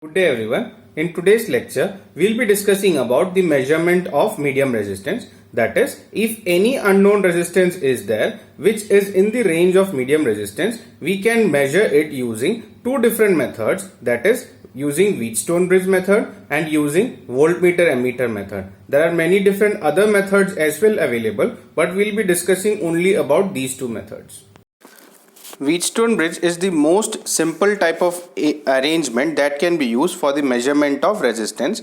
Good day everyone. In today's lecture, we'll be discussing about the measurement of medium resistance. That is, if any unknown resistance is there which is in the range of medium resistance, we can measure it using two different methods. That is, using Wheatstone bridge method and using voltmeter ammeter method. There are many different other methods as well available, but we'll be discussing only about these two methods. Wheatstone bridge is the most simple type of arrangement that can be used for the measurement of resistance.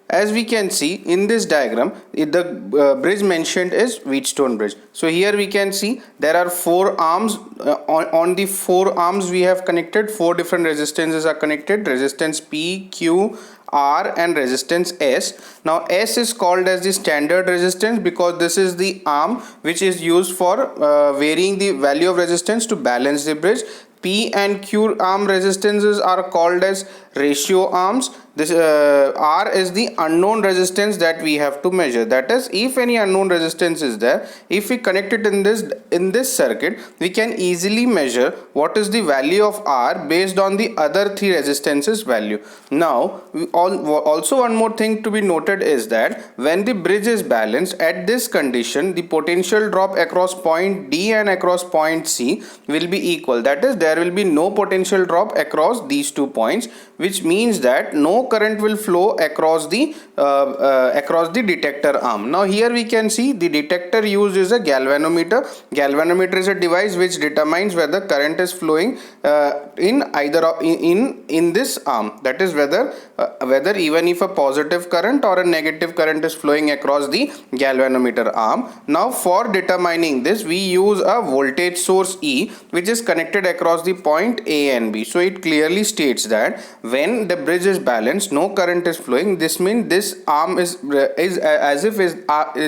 As we can see in this diagram, the bridge mentioned is Wheatstone bridge. So here we can see there are four arms. On the four arms we have connected four different resistances are connected: resistance P, Q, R and resistance S. Now S is called as the standard resistance because this is the arm which is used for varying the value of resistance to balance the bridge. P and Q arm resistances are called as ratio arms. This R is the unknown resistance that we have to measure. That is, if any unknown resistance is there, if we connect it in this circuit, we can easily measure what is the value of R based on the other three resistances value. Now, also one more thing to be noted is that when the bridge is balanced at this condition, the potential drop across point D and across point C will be equal. That is, there will be no potential drop across these 2 points, which means that no current will flow across the detector arm. Now here we can see the detector used is a galvanometer. Galvanometer is a device which determines whether current is flowing in either in this arm. That is, whether even if a positive current or a negative current is flowing across the galvanometer arm. Now for determining this, we use a voltage source E which is connected across the point A and B. So it clearly states that when the bridge is balanced, no current is flowing. This means this arm is as if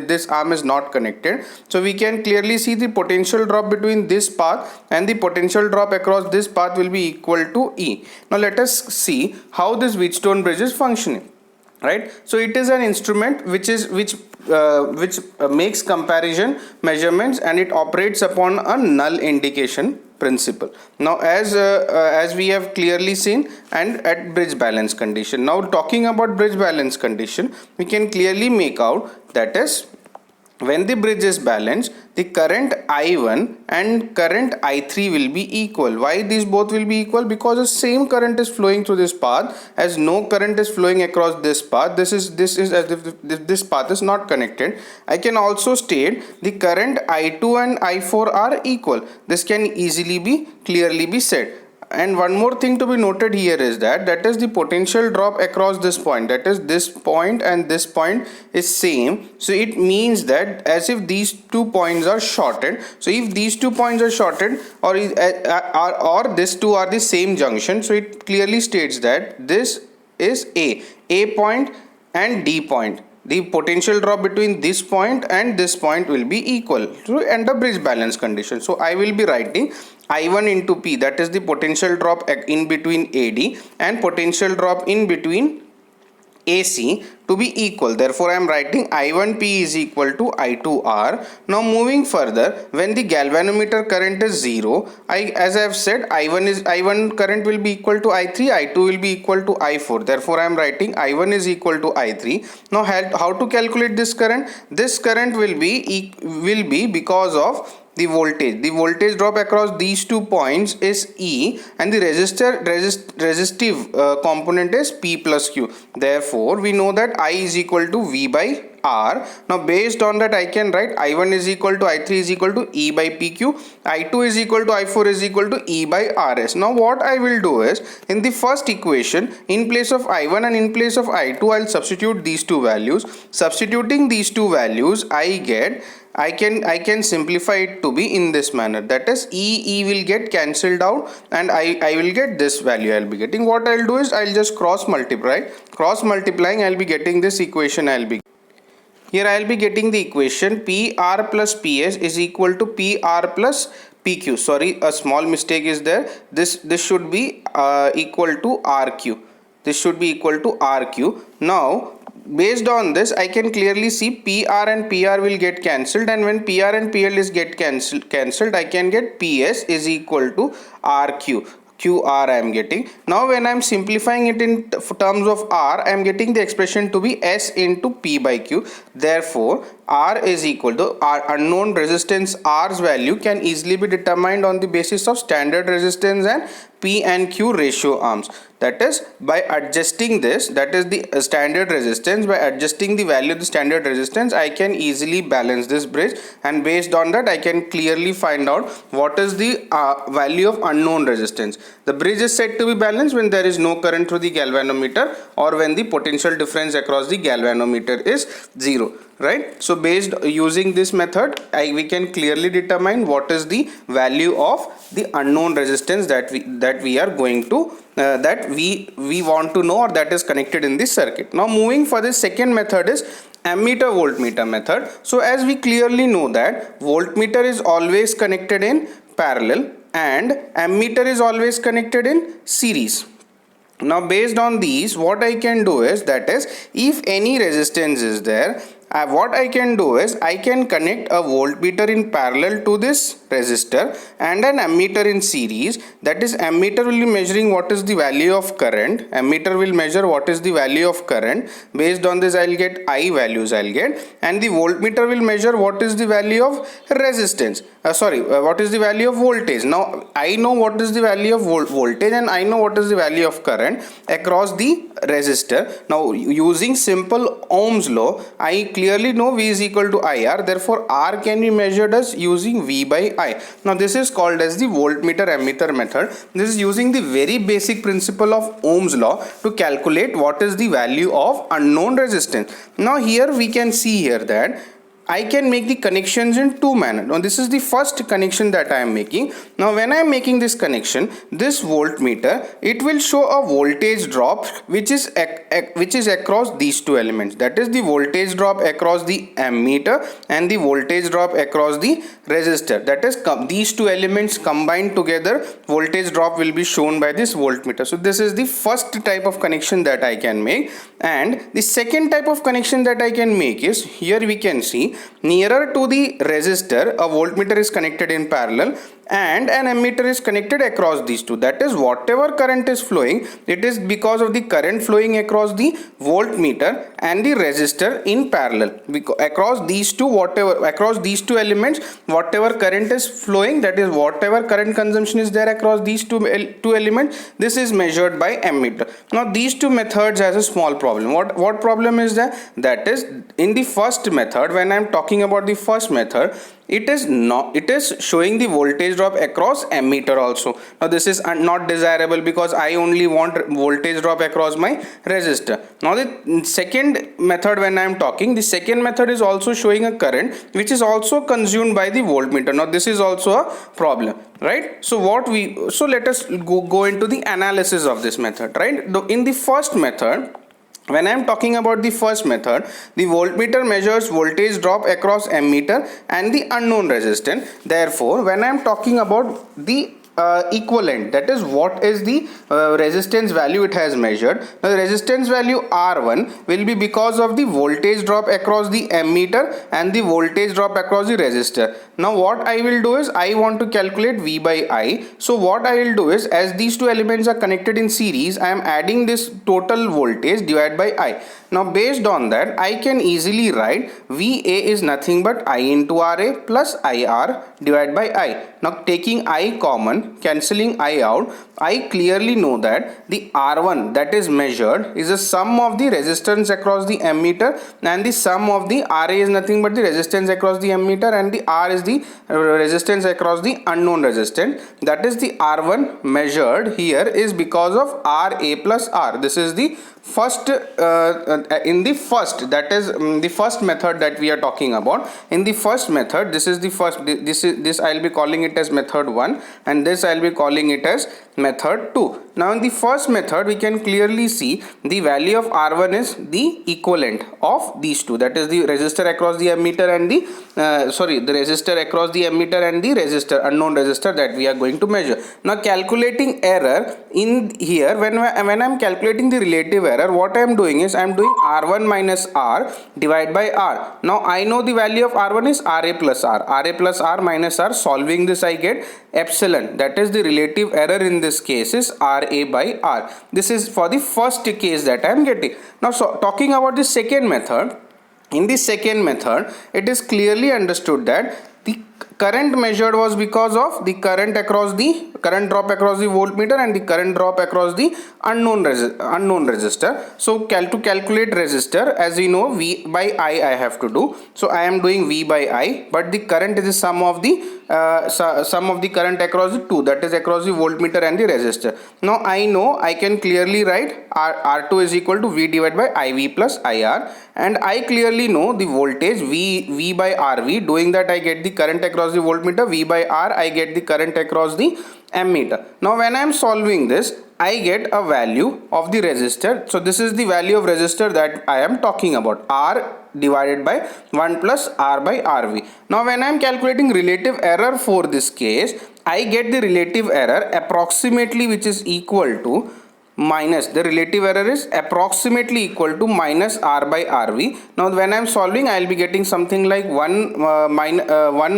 this arm is not connected. So we can clearly see the potential drop between this path and the potential drop across this path will be equal to E. Now let us see how this Wheatstone bridge is functioning. Right, so it is an instrument which makes comparison measurements and it operates upon a null indication principle. Now as we have clearly seen, and at bridge balance condition. Now talking about bridge balance condition, we can clearly make out that is, when the bridge is balanced, the current I1 and current I3 will be equal. Why these both will be equal? Because the same current is flowing through this path, as no current is flowing across this path. This is as if this path is not connected. I can also state the current I2 and I4 are equal. This can easily be clearly be said. And one more thing to be noted here is that is the potential drop across this point. That is, this point and this point is same. So it means that as if these 2 points are shorted. So if these 2 points are shorted or these two are the same junction, so it clearly states that this is A point and D point. The potential drop between this point and this point will be equal to end up bridge balance condition. So I will be writing I1 into P, that is the potential drop in between AD and potential drop in between AC to be equal. Therefore I am writing I1P is equal to I2R. Now moving further, when the galvanometer current is 0, as I have said, I1 current will be equal to I3, I2 will be equal to I4. Therefore I am writing I1 is equal to I3. Now how to calculate this current? This current will be because of the voltage drop across these 2 points is E, and the resistive component is P plus Q. Therefore we know that I is equal to V by R. Now based on that, I can write I1 is equal to I3 is equal to E by PQ, I2 is equal to I4 is equal to E by RS. Now what I will do is, in the first equation, in place of I1 and in place of I2, I'll substitute these two values. Substituting these two values, I can simplify it to be in this manner. That is, E will get cancelled out and I will get this value. I'll be getting, what I'll do is I'll just cross multiplying, I'll be getting this equation. Here I'll be getting the equation PR plus PS is equal to PR plus PQ. Sorry, a small mistake is there. This should be equal to RQ. This should be equal to RQ. Now based on this, I can clearly see PR and PR will get cancelled, and when PR and PL is get cancelled, I can get PS is equal to RQ. QR I am getting. Now when I am simplifying it in terms of R, I am getting the expression to be S into P by Q. Therefore, R is equal to our unknown resistance R's value can easily be determined on the basis of standard resistance and P and Q ratio arms. That is, by adjusting this, that is the standard resistance, by adjusting the value of the standard resistance, I can easily balance this bridge, and based on that I can clearly find out what is the value of unknown resistance. The bridge is said to be balanced when there is no current through the galvanometer or when the potential difference across the galvanometer is 0. Right? So based using this method, we can clearly determine what is the value of the unknown resistance that we are going to that we want to know, or that is connected in this circuit. Now moving for the second method is ammeter voltmeter method. So as we clearly know that voltmeter is always connected in parallel and ammeter is always connected in series. Now based on these, what I can do is, that is, if any resistance is there, what I can do is I can connect a voltmeter in parallel to this resistor and an ammeter in series. That is, ammeter will be measuring what is the value of current. Ammeter will measure what is the value of current. Based on this, I'll get I values and the voltmeter will measure what is the value of resistance. What is the value of voltage. Now I know what is the value of voltage and I know what is the value of current across the resistor. Now using simple Ohm's law, I clearly know V is equal to IR. Therefore R can be measured as using V by I. Now this is called as the voltmeter ammeter method. This is using the very basic principle of Ohm's law to calculate what is the value of unknown resistance. Now here we can see here that I can make the connections in two manners. Now this is the first connection that I am making. Now when I am making this connection, this voltmeter, it will show a voltage drop which is across these two elements. That is the voltage drop across the ammeter and the voltage drop across the resistor. That is, these two elements combined together, voltage drop will be shown by this voltmeter. So this is the first type of connection that I can make. And the second type of connection that I can make is, here we can see, nearer to the resistor a voltmeter is connected in parallel and an ammeter is connected across these two. That is, whatever current is flowing, it is because of the current flowing across the voltmeter and the resistor in parallel. Across these two elements, whatever current is flowing, that is whatever current consumption is there across these two elements, this is measured by ammeter. Now these two methods has a small problem. What problem is that? That is, in the first method, when I am talking about the first method, it is showing the voltage drop across ammeter also. Now this is not desirable because I only want voltage drop across my resistor. Now the second method, when I am talking, the second method is also showing a current which is also consumed by the voltmeter. Now this is also a problem, right? So let us go into the analysis of this method, right? In the first method, when I am talking about the first method, the voltmeter measures voltage drop across ammeter and the unknown resistance. Therefore, when I am talking about the equivalent, that is, what is the resistance value it has measured. Now the resistance value R1 will be because of the voltage drop across the ammeter and the voltage drop across the resistor. Now what I will do is, I want to calculate V by I. So what I will do is, as these two elements are connected in series, I am adding this total voltage divided by I. Now based on that, I can easily write VA is nothing but I into RA plus IR divided by I. Now taking I common, cancelling I out, I clearly know that the R1 that is measured is the sum of the resistance across the ammeter, and the sum of the RA is nothing but the resistance across the ammeter, and the R is the resistance across the unknown resistance. That is, the R1 measured here is because of RA plus R. This is the first that is the first method that we are talking about. In the first method, this I'll be calling it as method 1, and this I'll be calling it as method 2. Now in the first method, we can clearly see the value of R1 is the equivalent of these two, that is the resistor across the ammeter and the resistor across the ammeter and the resistor, unknown resistor, that we are going to measure. Now calculating error in here, when I am calculating the relative error, what I am doing is, I am doing R1 minus R divided by R. Now I know the value of R1 is RA plus R. RA plus R minus R. Solving this, I get epsilon, that is the relative error in in this case is RA by R. This is for the first case that I am getting. Now, so talking about the second method, in the second method, it is clearly understood that the current measured was because of the current drop across the voltmeter and the current drop across the unknown resistor. So to calculate resistor, as we know, V by I have to do. So I am doing V by I, but the current is the sum of the current across the two, that is across the voltmeter and the resistor. Now I know I can clearly write R2 is equal to V divided by IV plus IR, and I clearly know the voltage V by RV. Doing that, I get the current across the voltmeter. V by R, I get the current across the ammeter. Now when I am solving this, I get a value of the resistor. So this is the value of resistor that I am talking about, R divided by 1 plus R by RV. Now when I am calculating relative error for this case, I get the relative error approximately, which is equal to minus, the relative error is approximately equal to minus R by RV. Now when I am solving, I will be getting something like 1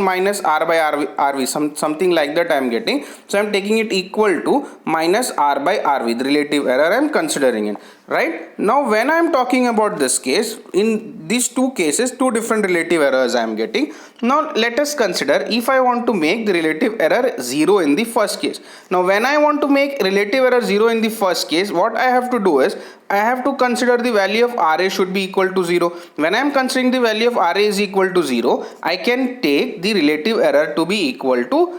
minus R by RV, something like that I am getting. So I am taking it equal to minus R by RV, the relative error I am considering it. Right now, when I am talking about this case, in these two cases, two different relative errors I am getting. Now let us consider if I want to make the relative error 0 in the first case. Now when I want to make relative error 0 in the first case, what I have to do is I have to consider the value of RA should be equal to 0. When I am considering the value of RA is equal to 0, I can take the relative error to be equal to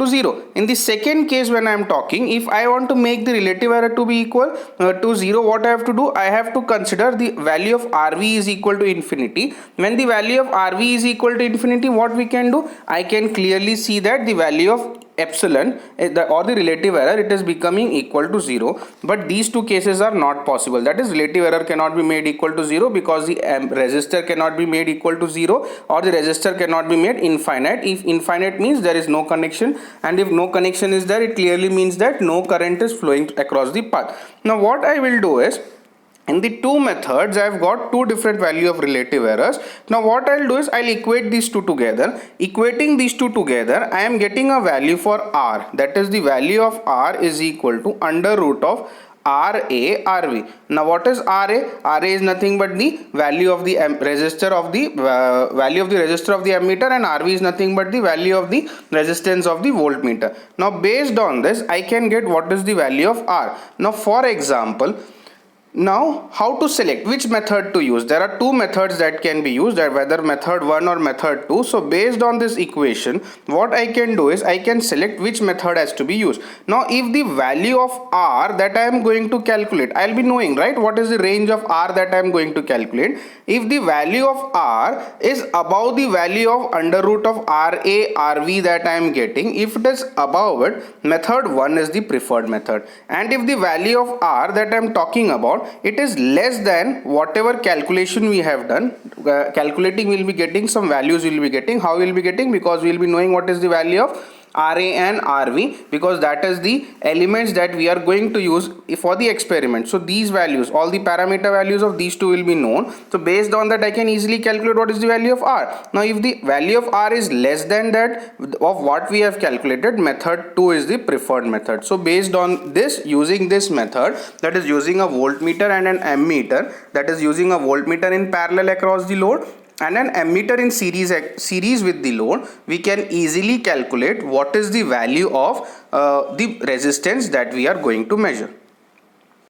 0. In the second case, when I am talking, if I want to make the relative error to be equal to 0, what I have to do? I have to consider the value of RV is equal to infinity. When the value of RV is equal to infinity, what we can do? I can clearly see that the value of epsilon or the relative error, it is becoming equal to 0, but these two cases are not possible. That is, relative error cannot be made equal to 0 because the resistor cannot be made equal to 0, or the resistor cannot be made infinite. If infinite means there is no connection, and if no connection is there, it clearly means that no current is flowing across the path. Now what I will do is, in the two methods, I have got two different value of relative errors. Now what I'll do is I'll equate these two together. Equating these two together, I am getting a value for R. That is, the value of R is equal to under root of RA RV. Now what is RA? RA is nothing but the value of the resistor of the ammeter, and RV is nothing but the value of the resistance of the voltmeter. Now based on this, I can get what is the value of R. Now for example, now how to select which method to use? There are two methods that can be used, whether method 1 or method 2. So based on this equation, what I can do is I can select which method has to be used. Now if the value of R that I am going to calculate, I will be knowing, right, what is the range of R that I am going to calculate. If the value of R is above the value of under root of RA RV that I am getting, if it is above it, method 1 is the preferred method. And if the value of R that I am talking about, it is less than whatever calculation we have done, calculating, we will be getting some values. We will be getting, how we will be getting, because we will be knowing what is the value of RA and RV, because that is the elements that we are going to use for the experiment. So these values, all the parameter values of these two will be known. So based on that, I can easily calculate what is the value of R. Now if the value of R is less than that of what we have calculated, method 2 is the preferred method. So based on this, using this method, that is using a voltmeter and an ammeter, that is using a voltmeter in parallel across the load and an ammeter in series with the load, we can easily calculate what is the value of the resistance that we are going to measure.